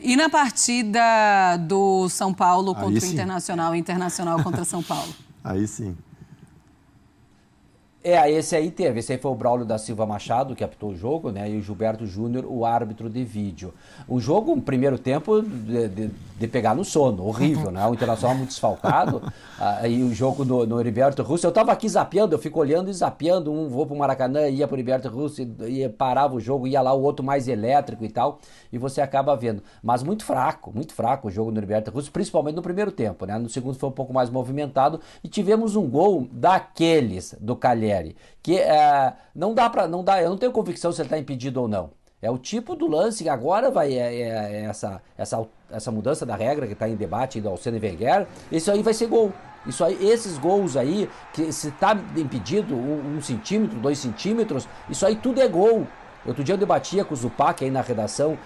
E na partida do São Paulo contra o Internacional contra São Paulo? Aí sim. Esse aí teve. Esse aí foi o Braulio da Silva Machado, que apitou o jogo, né? E o Gilberto Júnior, o árbitro de vídeo. O jogo, no primeiro tempo, de pegar no sono. Horrível, né? O Internacional muito desfalcado. E o jogo no Heriberto Russo. Eu tava aqui zapeando, eu fico olhando e zapeando. Um vou pro Maracanã, ia pro Heriberto Russo, e parava o jogo, ia lá o outro mais elétrico e tal. E você acaba vendo. Mas muito fraco o jogo no Heriberto Russo, principalmente no primeiro tempo, né? No segundo foi um pouco mais movimentado. E tivemos um gol daqueles do Cagliari. Que não dá, eu não tenho convicção se ele está impedido ou não. É o tipo do lance que agora vai essa mudança da regra que está em debate do Arsene Wenger. Isso aí vai ser gol. Isso aí, esses gols aí, que se está impedido 1 centímetro, 2 centímetros, isso aí tudo é gol. Outro dia eu debatia com o Zupac aí na redação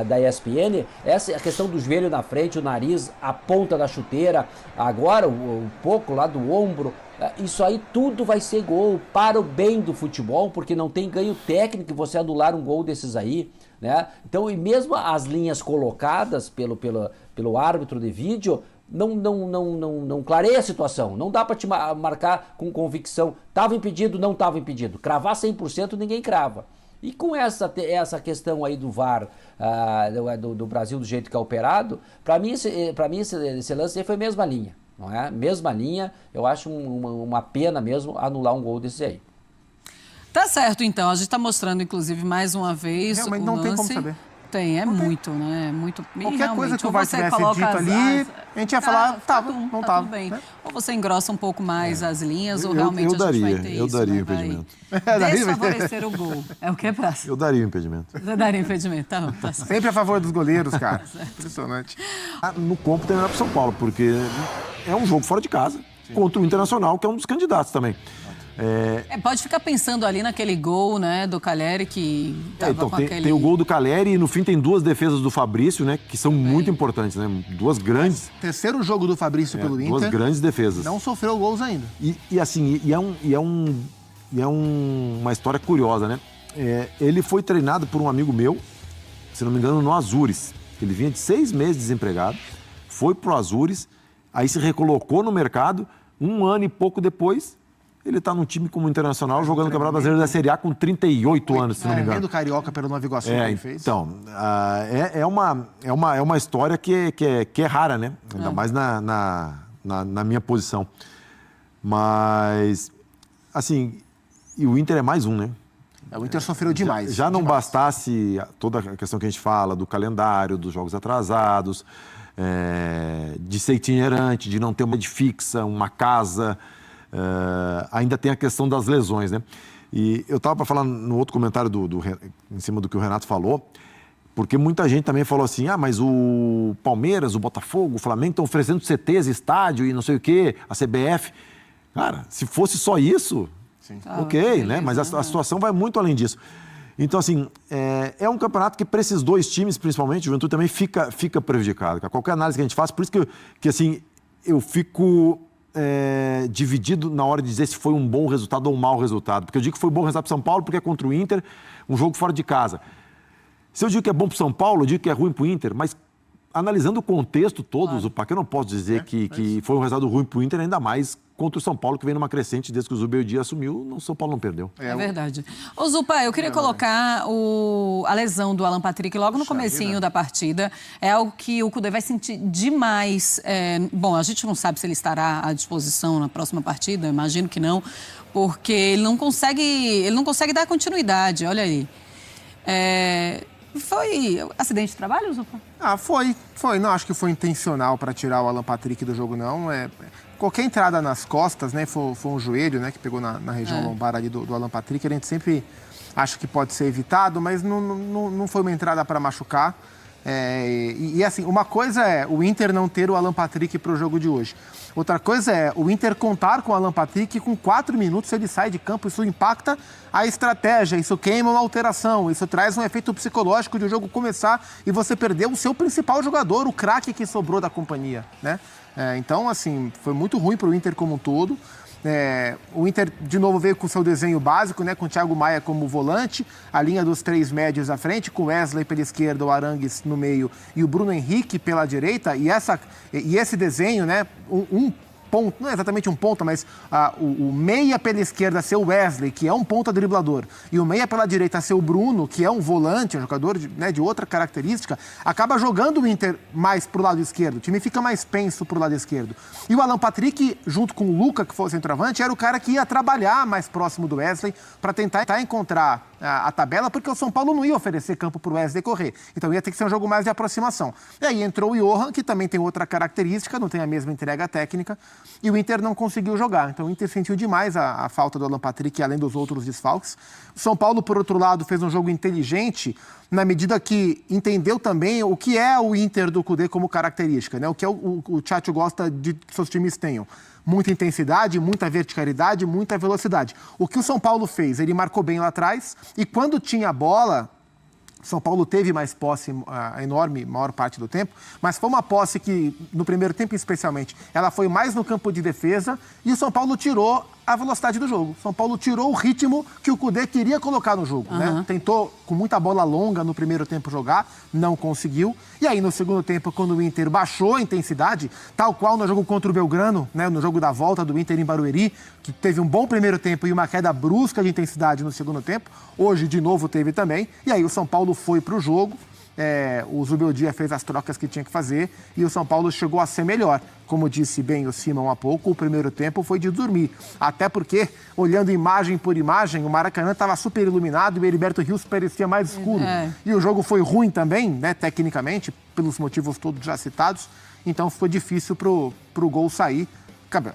da ESPN, essa é a questão do joelho na frente, o nariz, a ponta da chuteira, agora um pouco lá do ombro, isso aí tudo vai ser gol para o bem do futebol, porque não tem ganho técnico você anular um gol desses aí, né? Então, e mesmo as linhas colocadas pelo árbitro de vídeo, não clareia a situação, não dá para te marcar com convicção, estava impedido, não estava impedido, cravar 100% ninguém crava. E com essa questão aí do VAR do Brasil, do jeito que é operado, para mim esse lance aí foi a mesma linha, não é? Mesma linha, eu acho uma pena mesmo anular um gol desse aí. Tá certo, então. A gente está mostrando, inclusive, mais uma vez realmente o não lance. Tem como saber. Tem, muito, né? Muito. Qualquer coisa que o VAR tivesse dito ali, a gente ia falar, não tava. Tudo bem. Né? Ou você engrossa um pouco mais as linhas, ou Eu realmente a gente vai ter eu isso. daria né? o impedimento. Desfavorecer o gol. É o que é prazo. Eu daria o impedimento. Você daria o impedimento, tá bom. Tá certo. Sempre a favor dos goleiros, cara. Impressionante. No campo tem melhor para São Paulo, porque é um jogo fora de casa, contra o Internacional, que é um dos candidatos também. Pode ficar pensando ali naquele gol, né, do Cagliari que tava então, com tem o gol do Cagliari e no fim tem 2 defesas do Fabrício, né, que são muito importantes, né, 2 grandes. Terceiro jogo do Fabrício pelo Inter. 2 grandes defesas. Não sofreu gols ainda. É uma história curiosa, né? Ele foi treinado por um amigo meu, se não me engano, no Azures. Ele vinha de 6 meses desempregado, foi pro Azures, aí se recolocou no mercado, 1 ano e pouco depois. Ele está num time como Internacional, jogando o Campeonato Brasileiro da Série A com 38 anos, se não me engano. Do Carioca pelo Nova Iguaçu que ele fez. Então, é uma história que é rara, né? Ainda mais na minha posição. Mas, assim, e o Inter é mais um, né? O Inter sofreu demais. Já não bastasse toda a questão que a gente fala do calendário, dos jogos atrasados, de ser itinerante, de não ter uma rede fixa, uma casa... ainda tem a questão das lesões, né? E eu estava para falar no outro comentário em cima do que o Renato falou, porque muita gente também falou assim, mas o Palmeiras, o Botafogo, o Flamengo estão oferecendo CTs, estádio e não sei o quê, a CBF. Cara, se fosse só isso, ok, né? Mas a situação vai muito além disso. Então, assim, é um campeonato que para esses 2 times, principalmente, o Juventude também fica prejudicado. Qualquer análise que a gente faz, por isso que assim, eu fico... dividido na hora de dizer se foi um bom resultado ou um mau resultado. Porque eu digo que foi um bom resultado para São Paulo porque é contra o Inter, um jogo fora de casa. Se eu digo que é bom para São Paulo, eu digo que é ruim para o Inter, mas analisando o contexto todo, Zupac, eu não posso dizer que foi um resultado ruim para o Inter, ainda mais contra o São Paulo, que vem numa crescente desde que o Zubeldia assumiu, o São Paulo não perdeu. É verdade. Ô, Zupa, eu queria colocar a lesão do Alan Patrick logo no comecinho da partida. É algo que o Cudê vai sentir demais. Bom, a gente não sabe se ele estará à disposição na próxima partida, imagino que não, porque ele não consegue dar continuidade, olha aí. Foi acidente de trabalho, Zupa? Foi. Não acho que foi intencional para tirar o Alan Patrick do jogo, não. Qualquer entrada nas costas, né, foi um joelho, né, que pegou na região lombar ali do Alan Patrick, a gente sempre acha que pode ser evitado, mas não foi uma entrada para machucar. Assim, uma coisa é o Inter não ter o Alan Patrick para o jogo de hoje. Outra coisa é o Inter contar com o Alan Patrick com 4 minutos ele sai de campo. Isso impacta a estratégia, isso queima uma alteração, isso traz um efeito psicológico de o jogo começar e você perder o seu principal jogador, o craque que sobrou da companhia, né? Então, assim, foi muito ruim para o Inter como um todo. O Inter, de novo, veio com o seu desenho básico, né? Com o Thiago Maia como volante, a linha dos 3 médios à frente, com o Wesley pela esquerda, o Arangues no meio e o Bruno Henrique pela direita. E esse desenho, né? Ponto, não é exatamente um ponta, mas o meia pela esquerda ser o Wesley, que é um ponta driblador, e o meia pela direita ser o Bruno, que é um volante, um jogador de outra característica, acaba jogando o Inter mais pro lado esquerdo. O time fica mais penso pro lado esquerdo. E o Alan Patrick, junto com o Luca, que foi o centroavante, era o cara que ia trabalhar mais próximo do Wesley para tentar encontrar a tabela, porque o São Paulo não ia oferecer campo pro Wesley correr. Então ia ter que ser um jogo mais de aproximação. E aí entrou o Johan, que também tem outra característica, não tem a mesma entrega técnica, e o Inter não conseguiu jogar. Então o Inter sentiu demais a falta do Alan Patrick, além dos outros desfalques. O São Paulo, por outro lado, fez um jogo inteligente na medida que entendeu também o que é o Inter do Cudê como característica, né? O que o Tchatcho gosta de que seus times tenham. Muita intensidade, muita verticalidade, muita velocidade. O que o São Paulo fez? Ele marcou bem lá atrás e quando tinha a bola, São Paulo teve mais posse, a maior parte do tempo, mas foi uma posse que, no primeiro tempo especialmente, ela foi mais no campo de defesa e o São Paulo tirou a velocidade do jogo. São Paulo tirou o ritmo que o Cudê queria colocar no jogo, né? Tentou com muita bola longa no primeiro tempo jogar, não conseguiu. E aí no segundo tempo, quando o Inter baixou a intensidade, tal qual no jogo contra o Belgrano, né? No jogo da volta do Inter em Barueri, que teve um bom primeiro tempo e uma queda brusca de intensidade no segundo tempo, hoje de novo teve também. E aí o São Paulo foi para o jogo. O Zubeldia fez as trocas que tinha que fazer e o São Paulo chegou a ser melhor. Como disse bem o Simão há pouco, o primeiro tempo foi de dormir. Até porque, olhando imagem por imagem, o Maracanã estava super iluminado e o Heriberto Rios parecia mais escuro. E o jogo foi ruim também, né, tecnicamente, pelos motivos todos já citados. Então foi difícil pro gol sair.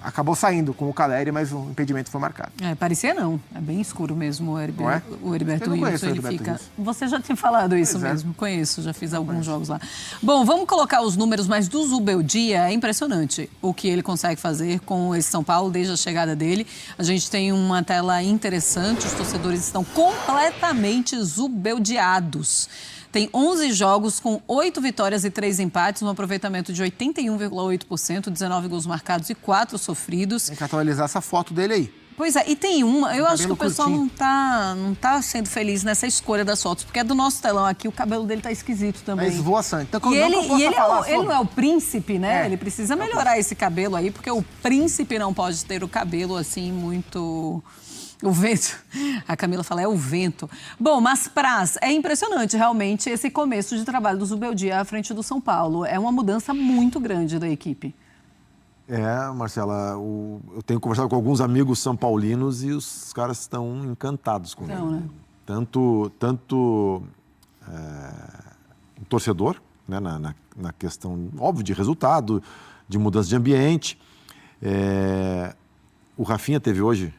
Acabou saindo com o Caleri, mas o impedimento foi marcado. Parecia não. É bem escuro mesmo o Heriberto Rios. Ele fica... Rios. Você já tinha falado isso mesmo. Conheço, já fiz alguns jogos lá. Bom, vamos colocar os números, mas do Zubeldia é impressionante o que ele consegue fazer com esse São Paulo desde a chegada dele. A gente tem uma tela interessante, os torcedores estão completamente zubeldiados. Tem 11 jogos com 8 vitórias e 3 empates, um aproveitamento de 81,8%, 19 gols marcados e 4 sofridos. Tem que atualizar essa foto dele aí. Pois é, e tem uma, eu acho que o pessoal não tá sendo feliz nessa escolha das fotos, porque é do nosso telão aqui, o cabelo dele tá esquisito também. É esvoaçante. Então, ele não é o príncipe, né? Ele precisa melhorar esse cabelo aí, porque o príncipe não pode ter o cabelo assim muito... O vento, a Camila fala, é o vento. Bom, mas Praz, é impressionante realmente esse começo de trabalho do Zubeldia à frente do São Paulo. É uma mudança muito grande da equipe. Marcela, eu tenho conversado com alguns amigos são paulinos e os caras estão encantados com ele. Né? Tanto o torcedor, né, na questão, óbvio, de resultado, de mudança de ambiente. O Rafinha teve hoje...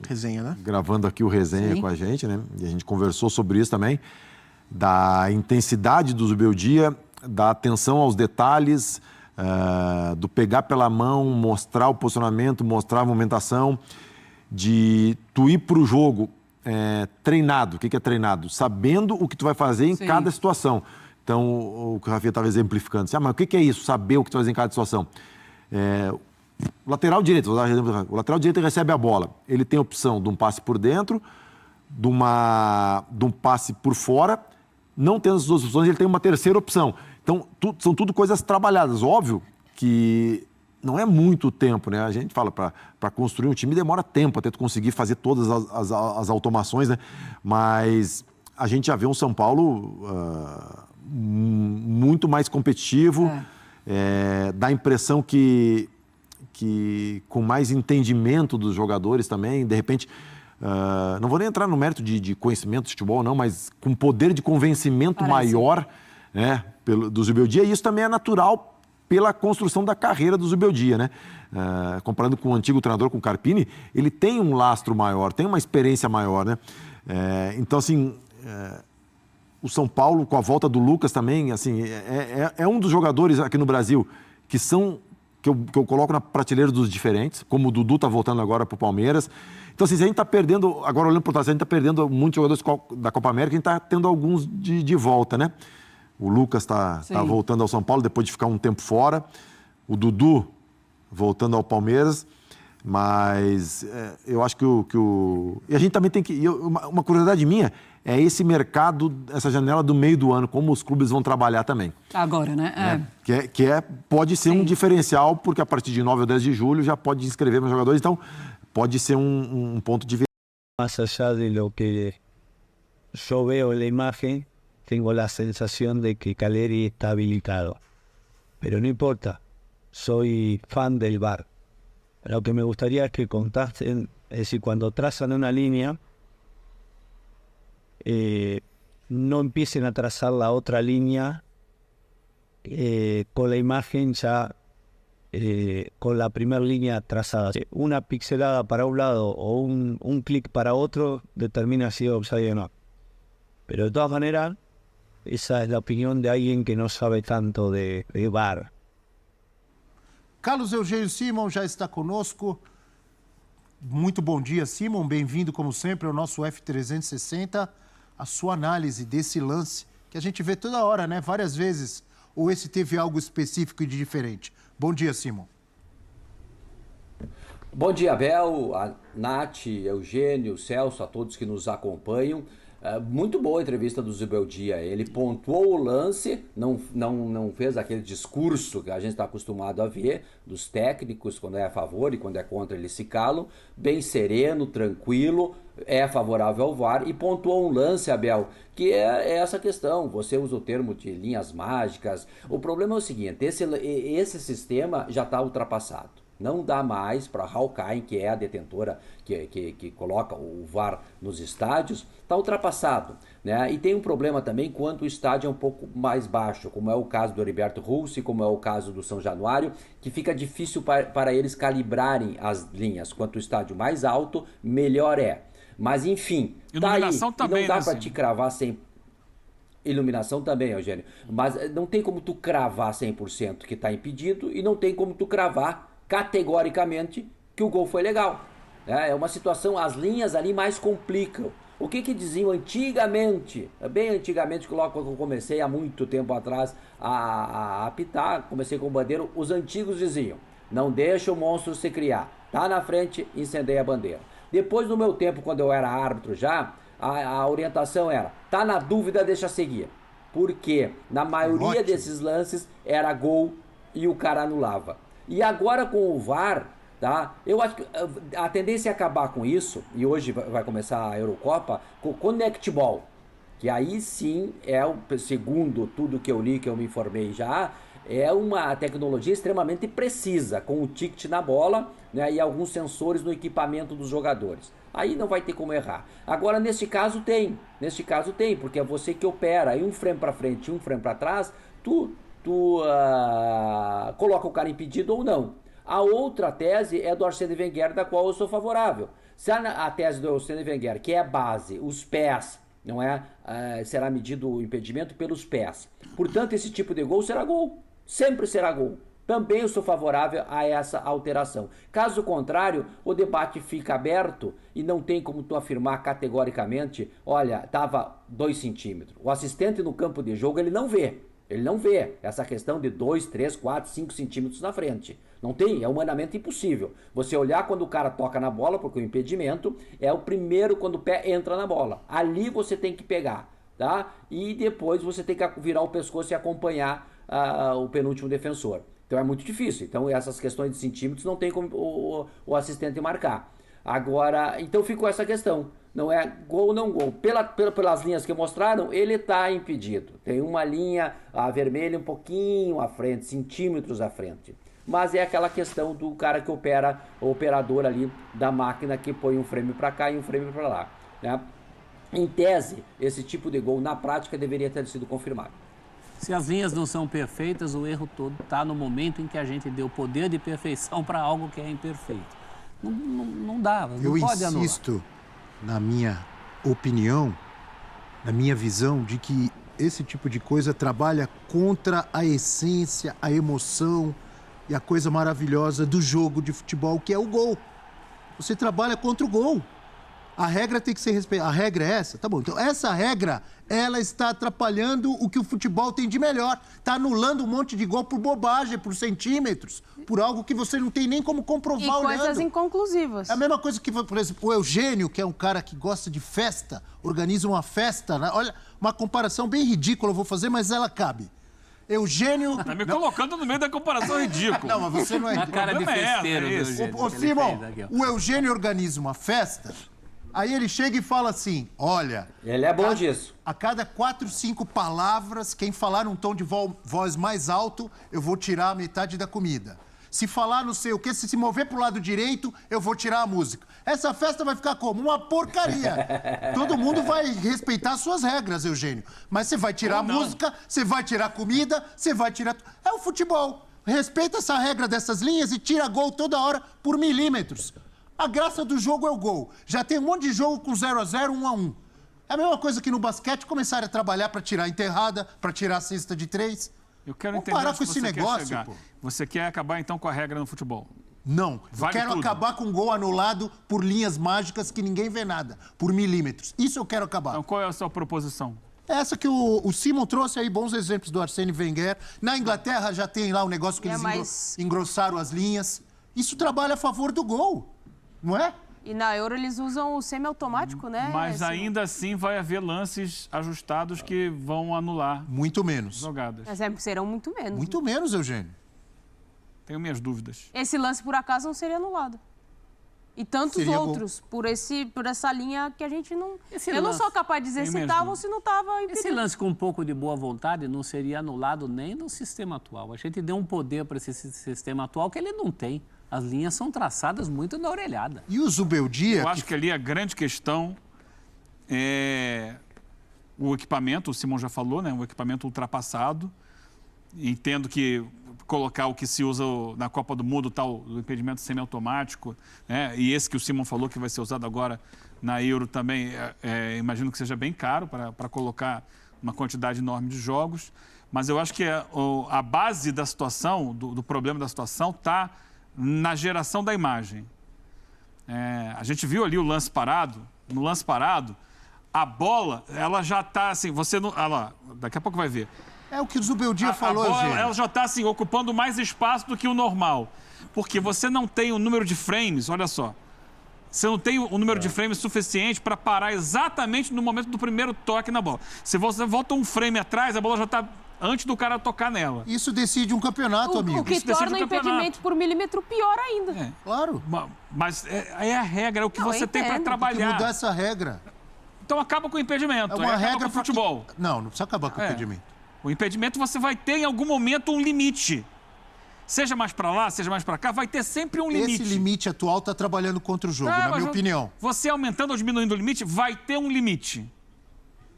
Resenha, né? Gravando aqui o resenha com a gente, né? E a gente conversou sobre isso também, da intensidade do Zubeldia, da atenção aos detalhes, do pegar pela mão, mostrar o posicionamento, mostrar a movimentação, de tu ir para o jogo treinado. O que é treinado? Sabendo o que tu vai fazer em cada situação. Então, o que o Rafinha estava exemplificando. Mas o que é isso? Saber o que tu vai fazer em cada situação. O lateral direito, vou dar um exemplo. O lateral direito recebe a bola. Ele tem a opção de um passe por dentro, de um passe por fora. Não tendo as duas opções, ele tem uma terceira opção. Então, são tudo coisas trabalhadas. Óbvio que não é muito tempo, né? A gente fala, para construir um time demora tempo até tu conseguir fazer todas as automações, né? Mas a gente já vê um São Paulo muito mais competitivo. Dá a impressão que com mais entendimento dos jogadores também, de repente, não vou nem entrar no mérito de conhecimento de futebol, não, mas com poder de convencimento maior, né, do Zubeldia, e isso também é natural pela construção da carreira do Zubeldia, né? Comparando com o antigo treinador, com o Carpini, ele tem um lastro maior, tem uma experiência maior, né? Então, assim, o São Paulo, com a volta do Lucas também, assim, é um dos jogadores aqui no Brasil que eu coloco na prateleira dos diferentes, como o Dudu está voltando agora para o Palmeiras. Então, assim, se a gente está perdendo, agora olhando por trás, se a gente está perdendo muitos jogadores da Copa América, a gente está tendo alguns de volta, né? O Lucas está voltando ao São Paulo depois de ficar um tempo fora. O Dudu voltando ao Palmeiras. Mas eu acho que E a gente também tem que... Uma curiosidade minha é esse mercado, essa janela do meio do ano, como os clubes vão trabalhar também. Agora, né? Pode ser um diferencial, porque a partir de 9 ou 10 de julho já pode inscrever meus jogadores, então pode ser um ponto de... Más allá de lo que yo veo en la imagen, tengo la sensación de que Caleri está habilitado. Pero no importa, soy fan del VAR. Lo que me gustaría es que contasen, es decir, cuando trazan una línea, no empiecen a trazar la otra línea con la imagen ya con la primera línea trazada. Una pixelada para un lado o un clic para otro determina si es offside o no. Pero de todas maneras, esa es la opinión de alguien que no sabe tanto de VAR. Carlos Eugênio Simon já está conosco. Muito bom dia, Simon. Bem-vindo, como sempre, ao nosso F360. A sua análise desse lance, que a gente vê toda hora, né? Várias vezes. Ou esse teve algo específico e de diferente? Bom dia, Simon. Bom dia, Abel, a Nath, Eugênio, Celso, a todos que nos acompanham. Muito boa a entrevista do Zubeldia. Ele pontuou o lance, não fez aquele discurso que a gente está acostumado a ver dos técnicos, quando é a favor e quando é contra eles se calam. Bem sereno, tranquilo, é favorável ao VAR e pontuou um lance, Abel, que é essa questão. Você usa o termo de linhas mágicas. O problema é o seguinte, esse sistema já está ultrapassado. Não dá mais para a Hawkeye, que é a detentora que coloca o VAR nos estádios, está ultrapassado, né? E tem um problema também quando o estádio é um pouco mais baixo, como é o caso do Heriberto Russi, como é o caso do São Januário, que fica difícil para eles calibrarem as linhas. Quanto o estádio mais alto, melhor é. Mas enfim, iluminação tá aí. Também, e não dá né, para te cravar 100%. Iluminação também, Eugênio. Mas não tem como tu cravar 100% que está impedido e não tem como tu cravar categoricamente que o gol foi legal. É uma situação, as linhas ali mais complicam. O que diziam antigamente, bem antigamente, que logo quando eu comecei há muito tempo atrás a apitar, comecei com o bandeiro, os antigos diziam, não deixa o monstro se criar, tá na frente, incendeia a bandeira. Depois do meu tempo, quando eu era árbitro já, a orientação era, tá na dúvida, deixa seguir. Porque na maioria desses lances era gol e o cara anulava. E agora com o VAR, tá? Eu acho que a tendência é acabar com isso, e hoje vai começar a Eurocopa, com o Connect Ball, que aí sim segundo tudo que eu li, que eu me informei já, é uma tecnologia extremamente precisa, com o ticket na bola, né, e alguns sensores no equipamento dos jogadores. Aí não vai ter como errar. Agora, neste caso tem, porque é você que opera, aí um frame para frente e um frame para trás, tu coloca o cara impedido ou não. A outra tese é do Arsene Wenger, da qual eu sou favorável. Se a tese do Arsene Wenger, que é a base, os pés, não é? Será medido o impedimento pelos pés. Portanto, esse tipo de gol será gol. Sempre será gol. Também eu sou favorável a essa alteração. Caso contrário, o debate fica aberto e não tem como tu afirmar categoricamente, olha, estava 2 centímetros. O assistente no campo de jogo, ele não vê essa questão de 2, 3, 4, 5 centímetros na frente. Não tem, é humanamente impossível. Você olhar quando o cara toca na bola, porque o impedimento é o primeiro quando o pé entra na bola. Ali você tem que pegar, tá? E depois você tem que virar o pescoço e acompanhar o penúltimo defensor. Então é muito difícil. Então essas questões de centímetros não tem como o assistente marcar. Agora, então ficou essa questão. Não é gol ou não gol. Pelas linhas que mostraram, ele está impedido. Tem uma linha, a vermelha, um pouquinho à frente, centímetros à frente. Mas é aquela questão do cara que opera, o operador ali da máquina que põe um frame para cá e um frame para lá, né? Em tese, esse tipo de gol na prática deveria ter sido confirmado. Se as linhas não são perfeitas, o erro todo está no momento em que a gente deu poder de perfeição para algo que é imperfeito. Não dá, não pode anular. Eu insisto, na minha opinião, na minha visão, de que esse tipo de coisa trabalha contra a essência, a emoção e a coisa maravilhosa do jogo de futebol, que é o gol. Você trabalha contra o gol. A regra tem que ser respeitada. A regra é essa? Tá bom. Então, essa regra, ela está atrapalhando o que o futebol tem de melhor. Está anulando um monte de gol por bobagem, por centímetros, por algo que você não tem nem como comprovar olhando. E coisas inconclusivas. É a mesma coisa que, por exemplo, o Eugênio, que é um cara que gosta de festa, organiza uma festa, né? Olha, uma comparação bem ridícula eu vou fazer, mas ela cabe. Eugênio... Tá me colocando no meio da comparação ridícula. Não, mas você não é... Na cara de festeiro do Eugênio. Ô, Simão, o Eugênio organiza uma festa, aí ele chega e fala assim, olha... Ele é bom disso. A cada 4, 5 palavras, quem falar num tom de voz mais alto, eu vou tirar a metade da comida. Se falar não sei o quê, se mover pro lado direito, eu vou tirar a música. Essa festa vai ficar como? Uma porcaria. Todo mundo vai respeitar suas regras, Eugênio. Mas você vai tirar a música, você vai tirar a comida, você vai tirar... É o futebol. Respeita essa regra dessas linhas e tira gol toda hora por milímetros. A graça do jogo é o gol. Já tem um monte de jogo com 0 a 0, 1 a 1. É a mesma coisa que no basquete começarem a trabalhar para tirar a enterrada, para tirar a cesta de 3. Eu quero Vamos entender parar onde com esse você quer negócio, chegar. pô. Você quer acabar, então, com a regra no futebol? Não. Vale eu quero tudo. acabar com um gol anulado por linhas mágicas que ninguém vê nada, por milímetros. Isso eu quero acabar. Então, qual é a sua proposição? Essa que o Simon trouxe aí, bons exemplos do Arsene Wenger. Na Inglaterra já tem lá um negócio que eles engrossaram as linhas. Isso trabalha a favor do gol, não é? E na Euro eles usam o semiautomático, né? Mas ainda assim vai haver lances ajustados que vão anular muito menos jogadas. Mas serão muito menos. Muito menos, Eugênio. Tenho minhas dúvidas. Esse lance, por acaso, não seria anulado. E tantos Seria outros, por essa linha que a gente não... Esse Eu não lance- sou capaz de dizer Tenho se minhas estava ou se não estava Esse impedido. lance com um pouco de boa vontade não seria anulado nem no sistema atual. A gente deu um poder para esse sistema atual que ele não tem. As linhas são traçadas muito na orelhada. E o Zubeldia... Eu acho que ali a grande questão é o equipamento, o Simão já falou, né? Um equipamento ultrapassado. Entendo que colocar o que se usa na Copa do Mundo, tal, o impedimento semiautomático, né? E esse que o Simão falou que vai ser usado agora na Euro também, imagino que seja bem caro para colocar uma quantidade enorme de jogos. Mas eu acho que a base da situação, do problema da situação, está na geração da imagem. A gente viu ali o lance parado. No lance parado, a bola, ela já está assim, você não... Olha lá, daqui a pouco vai ver. É o que o Zubeldia falou, a bola, Eugênio. ela já está assim, ocupando mais espaço do que o normal. Porque você não tem o número de frames, olha só. Você não tem o número de frames suficiente para parar exatamente no momento do primeiro toque na bola. Se você volta um frame atrás, a bola já está antes do cara tocar nela. Isso decide um campeonato, amigo. O que Isso decide torna o o impedimento por milímetro pior ainda. Claro. Mas é a regra, é o que Não, eu você tem para entendo. Tem que trabalhar. mudar essa regra. Então acaba com o impedimento, É uma acaba regra com o futebol. Não precisa acabar com o impedimento. O impedimento você vai ter em algum momento um limite. Seja mais para lá, seja mais para cá, vai ter sempre um limite. Esse limite atual está trabalhando contra o jogo, na mas minha opinião. Você aumentando ou diminuindo o limite, vai ter um limite.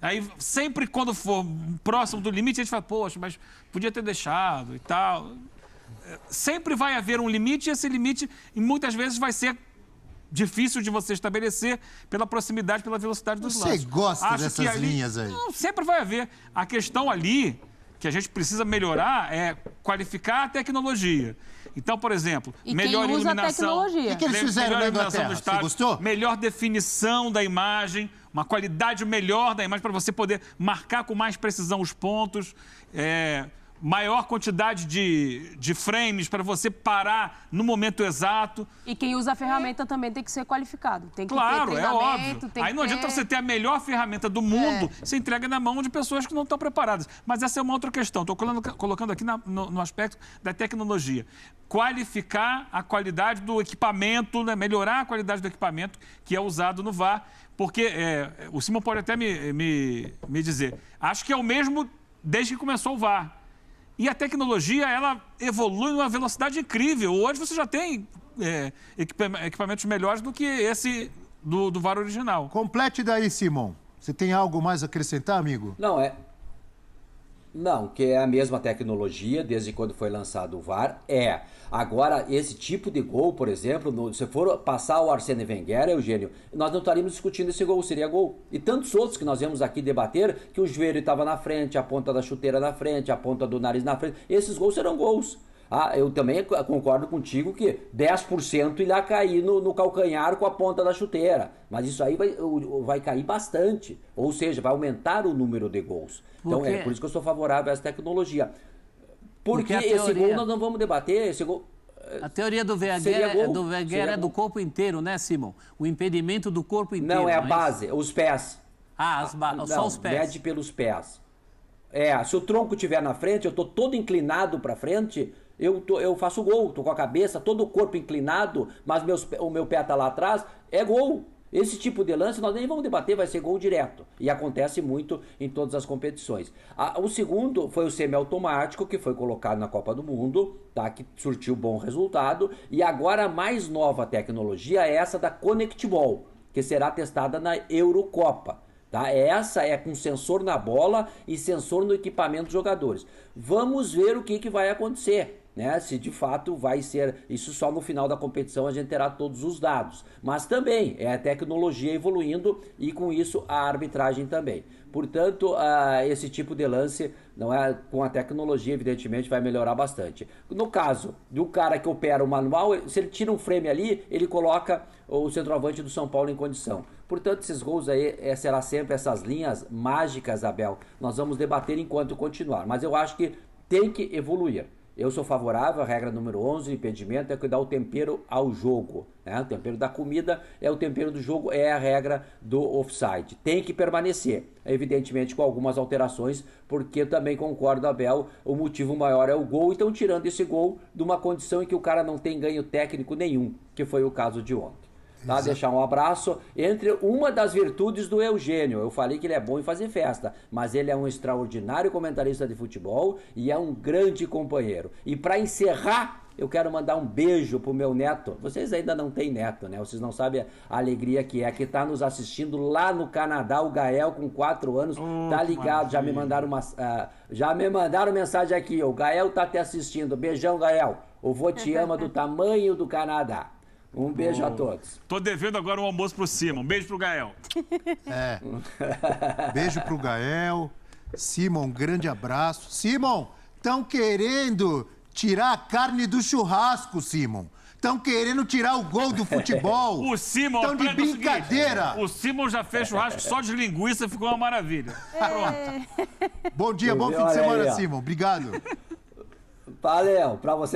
Aí, sempre quando for próximo do limite, a gente fala, poxa, mas podia ter deixado e tal. Sempre vai haver um limite e esse limite, e muitas vezes, vai ser difícil de você estabelecer pela proximidade, pela velocidade dos lances. Você gosta Acho dessas que ali- linhas aí? Não, sempre vai haver. A questão ali que a gente precisa melhorar é qualificar a tecnologia. Então, por exemplo, E quem melhor usa a iluminação. tecnologia. O que eles fizeram melhor na iluminação Inglaterra? do estádio, Você gostou? melhor definição da imagem, uma qualidade melhor da imagem para você poder marcar com mais precisão os pontos, maior quantidade de frames para você parar no momento exato. E quem usa a ferramenta também tem que ser qualificado. Tem que ter Claro, é treinamento, óbvio. tem Aí que não adianta ter... você ter a melhor ferramenta do mundo, você entrega na mão de pessoas que não estão preparadas. Mas essa é uma outra questão. Estou colocando aqui no aspecto da tecnologia. Qualificar a qualidade do equipamento, né? Melhorar a qualidade do equipamento que é usado no VAR, porque o Simão pode até me dizer, acho que é o mesmo desde que começou o VAR. E a tecnologia, ela evolui numa velocidade incrível. Hoje você já tem equipamentos melhores do que esse do VAR original. Complete daí, Simon. Você tem algo mais a acrescentar, amigo? Não, que é a mesma tecnologia desde quando foi lançado o VAR. Agora, esse tipo de gol, por exemplo, se for passar o Arsene Wenger, Eugênio, nós não estaríamos discutindo esse gol, seria gol. E tantos outros que nós vamos aqui debater, que o joelho estava na frente, a ponta da chuteira na frente, a ponta do nariz na frente, esses gols serão gols. Eu também concordo contigo que 10% irá cair no calcanhar com a ponta da chuteira. Mas isso aí vai cair bastante. Ou seja, vai aumentar o número de gols. Então é por isso que eu sou favorável a essa tecnologia. Porque esse gol nós não vamos debater. Esse gol... A teoria do Wenger é do corpo inteiro, né, Simon? O impedimento do corpo inteiro. Não, é a base, os pés. Só os pés. Mede pelos pés. Se o tronco estiver na frente, eu estou todo inclinado para frente, eu faço gol. Estou com a cabeça, todo o corpo inclinado, mas o meu pé está lá atrás, é gol. Esse tipo de lance nós nem vamos debater, vai ser gol direto. E acontece muito em todas as competições. O segundo foi o semiautomático, que foi colocado na Copa do Mundo, tá? Que surtiu bom resultado. E agora a mais nova tecnologia é essa da ConnectBall, que será testada na Eurocopa. Tá? Essa é com sensor na bola e sensor no equipamento dos jogadores. Vamos ver o que vai acontecer. Né? Se de fato vai ser isso, só no final da competição a gente terá todos os dados, mas também é a tecnologia evoluindo e com isso a arbitragem também. Portanto, esse tipo de lance com a tecnologia evidentemente vai melhorar bastante. No caso do cara que opera o manual, se ele tira um frame ali, ele coloca o centroavante do São Paulo em condição. Portanto, esses gols aí será sempre essas linhas mágicas, Abel. Nós vamos debater enquanto continuar, mas eu acho que tem que evoluir. Eu sou favorável à regra número 11, o impedimento é que dá o tempero ao jogo. Né? O tempero da comida é o tempero do jogo, é a regra do offside. Tem que permanecer, evidentemente com algumas alterações, porque eu também concordo, Abel, o motivo maior é o gol, então tirando esse gol de uma condição em que o cara não tem ganho técnico nenhum, que foi o caso de ontem. Tá? Deixar um abraço entre uma das virtudes do Eugênio. Eu falei que ele é bom em fazer festa, mas ele é um extraordinário comentarista de futebol e é um grande companheiro. E para encerrar, eu quero mandar um beijo pro meu neto. Vocês ainda não têm neto, né? Vocês não sabem a alegria que tá nos assistindo lá no Canadá, o Gael com 4 anos, tá ligado. Já me mandaram mensagem aqui, o Gael tá te assistindo. Beijão, Gael. O vô te ama do tamanho do Canadá. Um beijo a todos. Tô devendo agora um almoço pro Simon. Um beijo pro Gael. Beijo pro Gael. Simon, um grande abraço. Simon, estão querendo tirar a carne do churrasco, Simon. Estão querendo tirar o gol do futebol. O Simon... Estão de brincadeira. O Simon já fez churrasco só de linguiça, ficou uma maravilha. Pronto. Bom dia, bom fim de semana, Simon. Obrigado. Valeu, pra você.